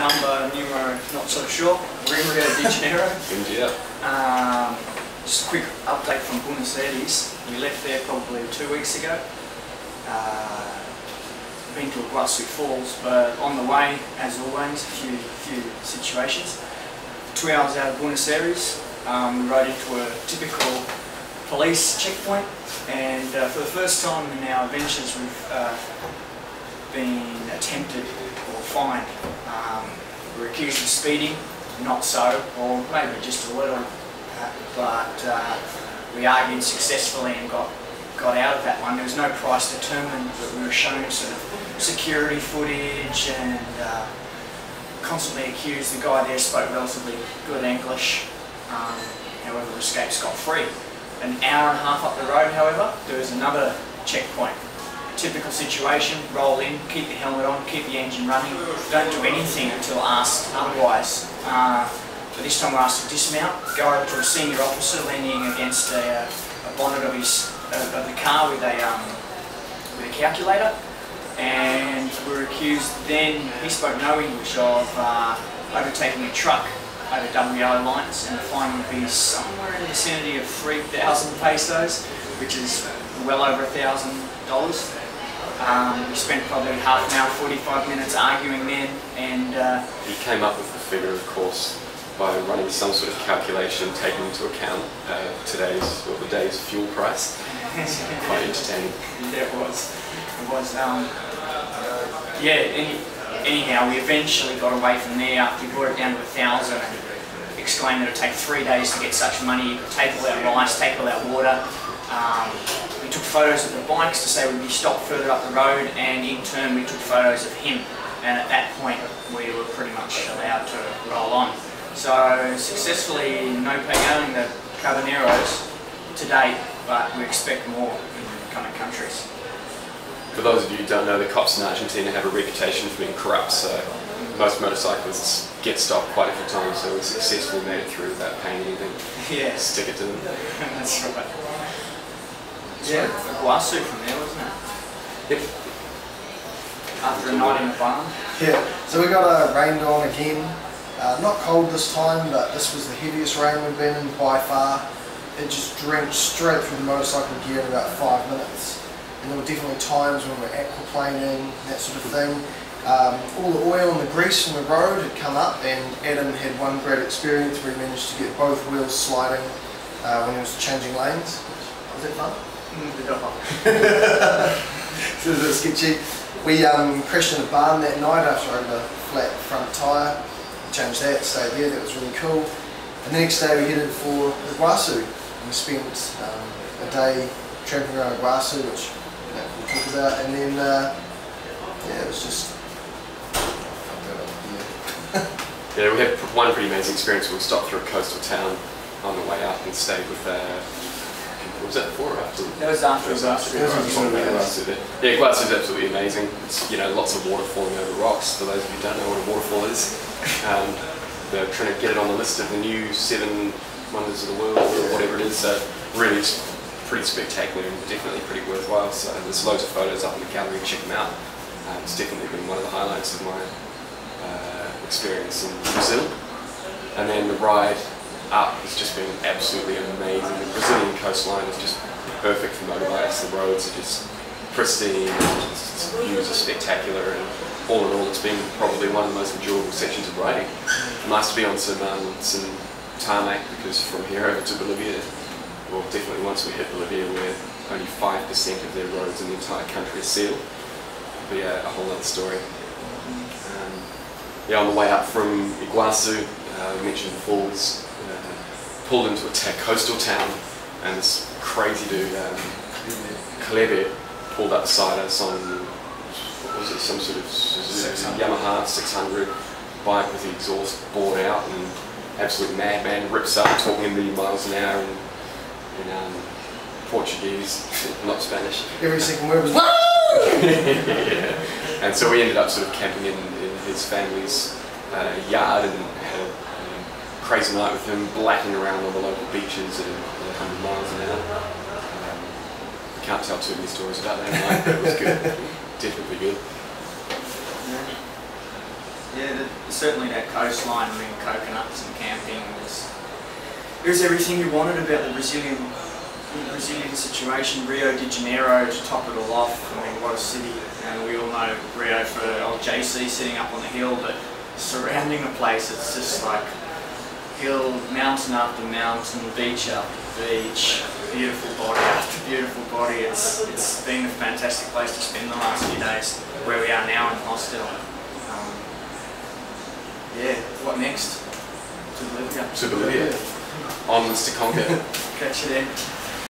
number, numero, not so sure. Rio de Janeiro. India. Just a quick update from Buenos Aires. We left there probably 2 weeks ago. Been to Iguazu Falls, but on the way, as always, a few situations. 2 hours out of Buenos Aires, we rode into a typical police checkpoint, and for the first time in our adventures we've been attempted or fined. We were accused of speeding, not so, or maybe just a little, but we argued successfully and got out of that one. There was no price determined, but we were shown sort of security footage and constantly accused. The guy there spoke relatively good English, however escaped scot-free. An hour and a half up the road, however, there was another checkpoint. Typical situation, roll in, keep the helmet on, keep the engine running, don't do anything until asked otherwise. But this time we're asked to dismount, go over to a senior officer leaning against a bonnet of the car with a calculator, and we were accused then, he spoke no English, of overtaking a truck over WO lines, and the fine would be somewhere in the vicinity of 3,000 pesos, which is well over $1,000. We spent probably half an hour, 45 minutes arguing then, and he came up with the figure, of course, by running some sort of calculation taking into account the day's fuel price. It's quite entertaining. Yeah, it was. Anyhow, we eventually got away from there after we brought it down to 1,000 and exclaimed that it would take 3 days to get such money. You could take all our rice, take all our water. We took photos of the bikes to say we'd be stopped further up the road, and in turn we took photos of him, and at that point we were pretty much allowed to roll on. So successfully no paying the Caballeros to date, but we expect more in the coming countries. For those of you who don't know, the cops in Argentina have a reputation for being corrupt, so most motorcyclists get stopped quite a few times, so we successfully made it through without paying anything. Yeah. Stick it to them. That's right. Yeah, Iguazu from there, wasn't it? Yep. After a night in the barn. Yeah, so we got rained on again. Not cold this time, but this was the heaviest rain we've been in by far. It just drenched straight through the motorcycle gear in about 5 minutes. And there were definitely times when we were aquaplaning, that sort of thing. All the oil and the grease from the road had come up, and Adam had one great experience where he managed to get both wheels sliding when he was changing lanes. Was that fun? So it was a bit sketchy. We crashed in a barn that night after I had a flat front tyre. Changed that, stayed there, that was really cool. And the next day we headed for Iguazu. And we spent a day tramping around Iguazu, which we'll talk about, and then yeah, it was just Yeah, we had one pretty amazing experience where we stopped through a coastal town on the way up and stayed with was that before or after? That was after. Iguazu. Yeah, Iguazu is absolutely amazing. It's, lots of water falling over rocks. For those of you who don't know what a waterfall is, they're trying to get it on the list of the new 7 wonders of the world or whatever it is. So really, it's pretty spectacular and definitely pretty worthwhile. So there's loads of photos up in the gallery. Check them out. It's definitely been one of the highlights of my experience in Brazil. And then the ride up has just been absolutely amazing. The Brazilian coastline is just perfect for motorbikes. The roads are just pristine, the views are spectacular, and all in all it's been probably one of the most enjoyable sections of riding. Nice to be on some tarmac, because from here over to Bolivia, well, definitely once we hit Bolivia, where only 5% of their roads in the entire country are sealed, it'll be a whole other story. Yeah, on the way up from Iguazu, we mentioned the falls, pulled into a coastal town, and this crazy dude, KLR, pulled up beside us on, what was it, some sort of Yamaha 600 bike with the exhaust bored out, and absolute madman, rips up talking a million miles an hour in Portuguese, not Spanish. Every second word was yeah. And so we ended up sort of camping in his family's yard and had a crazy night with him, blacking around on the local beaches at 100 miles an hour. Can't tell too many stories about that night, but it was good. Definitely good. Yeah, certainly that coastline. I mean, coconuts and camping it was everything you wanted about the Brazilian situation. Rio de Janeiro to top it all off. I mean, what a city. And we all know Rio for old JC sitting up on the hill, but surrounding the place, it's just like hill, mountain after mountain, beach after beach, beautiful body after beautiful body. It's been a fantastic place to spend the last few days, where we are now in the hostel. Yeah, what next? To Bolivia. To Bolivia. Onwards to conquer. Catch you there.